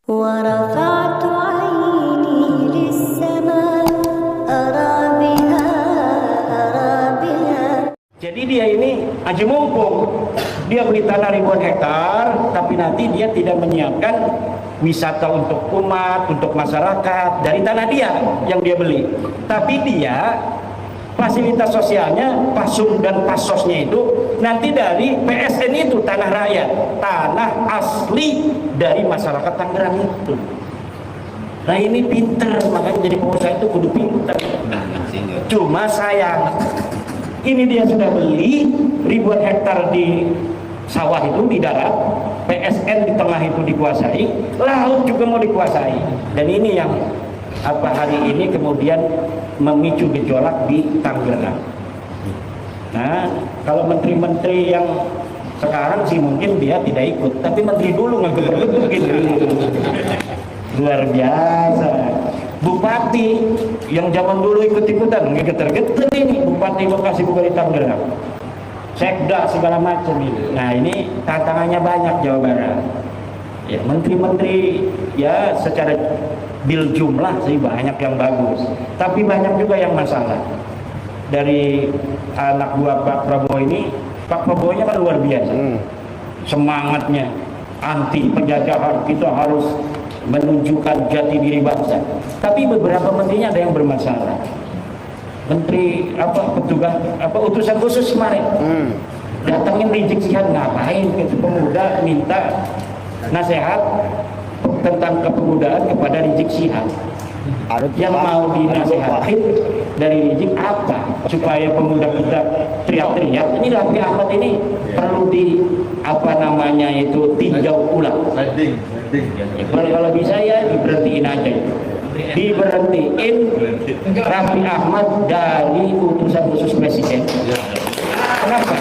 ورفعت عيني للسماء أرى بها أرى بها. Jadi dia ini aji mumpung, dia beli tanah ribuan hektar, tapi nanti dia tidak menyiapkan wisata untuk umat, untuk masyarakat dari tanah dia yang dia beli. Tapi dia fasilitas sosialnya, pasum dan pasosnya itu nanti dari PSN itu, tanah rakyat, tanah asli dari masyarakat Tangerang itu. Nah ini pinter, makanya jadi pengusaha itu kudu pinter. Cuma sayang, ini dia sudah beli ribuan hektar di sawah itu, di darat, PSN di tengah itu dikuasai, laut juga mau dikuasai. Dan ini yang hari ini kemudian memicu gejolak di Tangerang. Nah, kalau menteri-menteri yang sekarang sih mungkin dia tidak ikut, tapi menteri dulu ngegeber-geber gitu. Luar biasa. Bupati yang zaman dulu ikut-ikutan, ngegeter-geter ini Bupati Bekasi bukan di Tangerang. Sekda segala macam ini. Nah, ini tantangannya banyak Jawa Barat. Ya, menteri-menteri ya secara bil jumlah sih banyak yang bagus, tapi banyak juga yang masalah. Dari anak buah Pak Prabowo ini, Pak Prabowo-nya kan luar biasa, semangatnya anti penjajahan, kita harus menunjukkan jati diri bangsa. Tapi beberapa menterinya ada yang bermasalah. Menteri petugas utusan khusus kemarin datangin Rizik Sihab, ngapain itu pemuda minta nasihat tentang kepemudaan kepada Rizik Sihab. Yang mau dinasihatin dari Rizik apa? Supaya pemuda kita teriak-teriak. Ini Raffi Ahmad ini perlu tinjau ulang. Kalau bisa ya diberhentiin aja. Diberhentiin Raffi Ahmad dari utusan khusus presiden. Kenapa?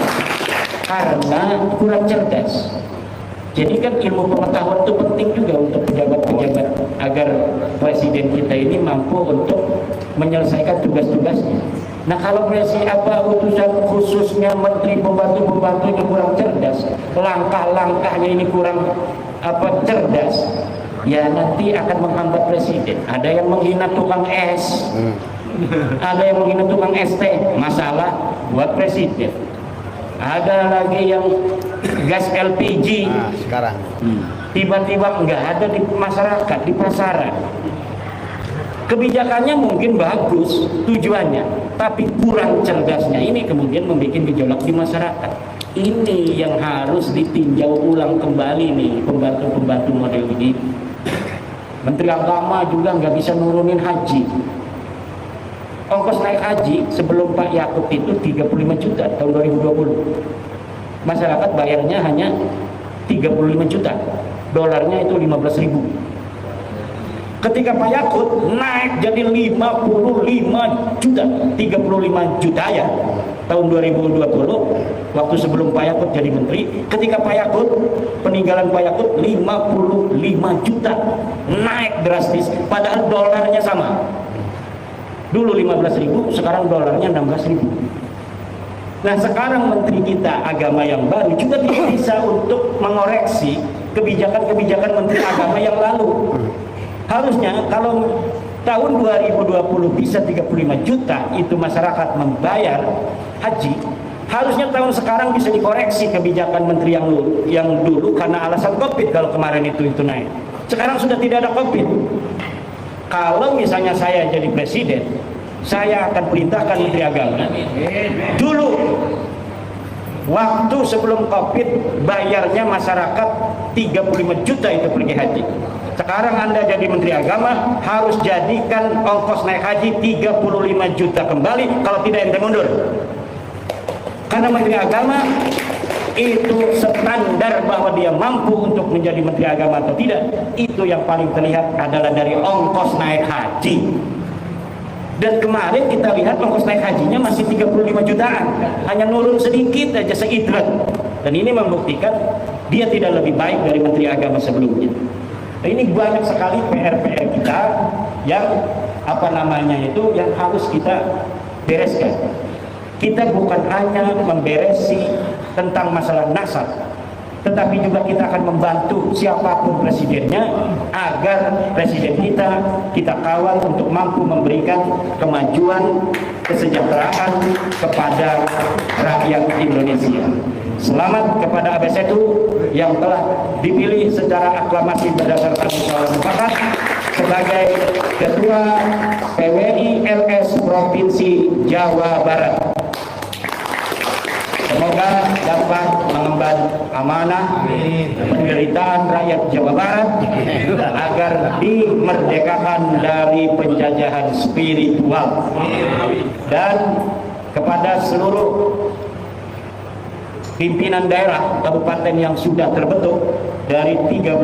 Karena kurang cerdas. Jadi kan ilmu pengetahuan itu penting juga untuk pejabat-pejabat agar presiden kita ini mampu untuk menyelesaikan tugas-tugasnya. Nah kalau utusan khususnya menteri pembantu-pembantunya kurang cerdas, langkah-langkahnya ini kurang cerdas, ya nanti akan menghambat presiden. Ada yang menghina tukang es, ada yang menghina tukang ST, masalah buat presiden. Ada lagi yang gas LPG sekarang tiba-tiba nggak ada di masyarakat, di pasaran. Kebijakannya mungkin bagus tujuannya, tapi kurang cerdasnya ini kemudian membuat gejolak di masyarakat. Ini yang harus ditinjau ulang kembali nih pembantu-pembantu model ini. Menteri Agama juga nggak bisa nurunin haji. Ongkos naik haji sebelum Pak Yakub itu 35 juta tahun 2020. Masyarakat bayarnya hanya 35 juta. Dolarnya itu 15.000. Ketika Pak Yakub naik jadi 55 juta, 35 juta ya tahun 2020, waktu sebelum Pak Yakub jadi menteri. Ketika Pak Yakub, peninggalan Pak Yakub 55 juta, naik drastis, padahal dolarnya sama. Dulu 15.000, sekarang dolarnya 16.000. Nah sekarang menteri kita agama yang baru juga tidak bisa untuk mengoreksi kebijakan-kebijakan menteri agama yang lalu. Harusnya kalau tahun 2020 bisa 35 juta itu masyarakat membayar haji, harusnya tahun sekarang bisa dikoreksi kebijakan menteri yang dulu karena alasan COVID. Kalau kemarin itu naik, sekarang sudah tidak ada COVID. Kalau misalnya saya jadi presiden, saya akan perintahkan menteri agama dulu waktu sebelum COVID bayarnya masyarakat 35 juta itu pergi haji. Sekarang Anda jadi menteri agama harus jadikan ongkos naik haji 35 juta kembali, kalau tidak ente mundur. Karena menteri agama itu standar bahwa dia mampu untuk menjadi menteri agama atau tidak, itu yang paling terlihat adalah dari ongkos naik haji. Dan kemarin kita lihat ongkos naik hajinya masih 35 jutaan, hanya nurun sedikit aja seidrat. Dan ini membuktikan dia tidak lebih baik dari menteri agama sebelumnya. Nah, ini banyak sekali PR-PR kita yang yang harus kita bereskan. Kita bukan hanya memberesi tentang masalah nasab, tetapi juga kita akan membantu siapapun presidennya agar presiden kita kawal untuk mampu memberikan kemajuan, kesejahteraan kepada rakyat Indonesia. Selamat kepada ABS1 yang telah dipilih secara aklamasi berdasarkan musyawarah mufakat sebagai Ketua PWI LS Provinsi Jawa Barat. Semoga dapat mengemban amanah penderitaan rakyat Jawa Barat agar dimerdekakan dari penjajahan spiritual. Dan kepada seluruh pimpinan daerah kabupaten yang sudah terbentuk dari 13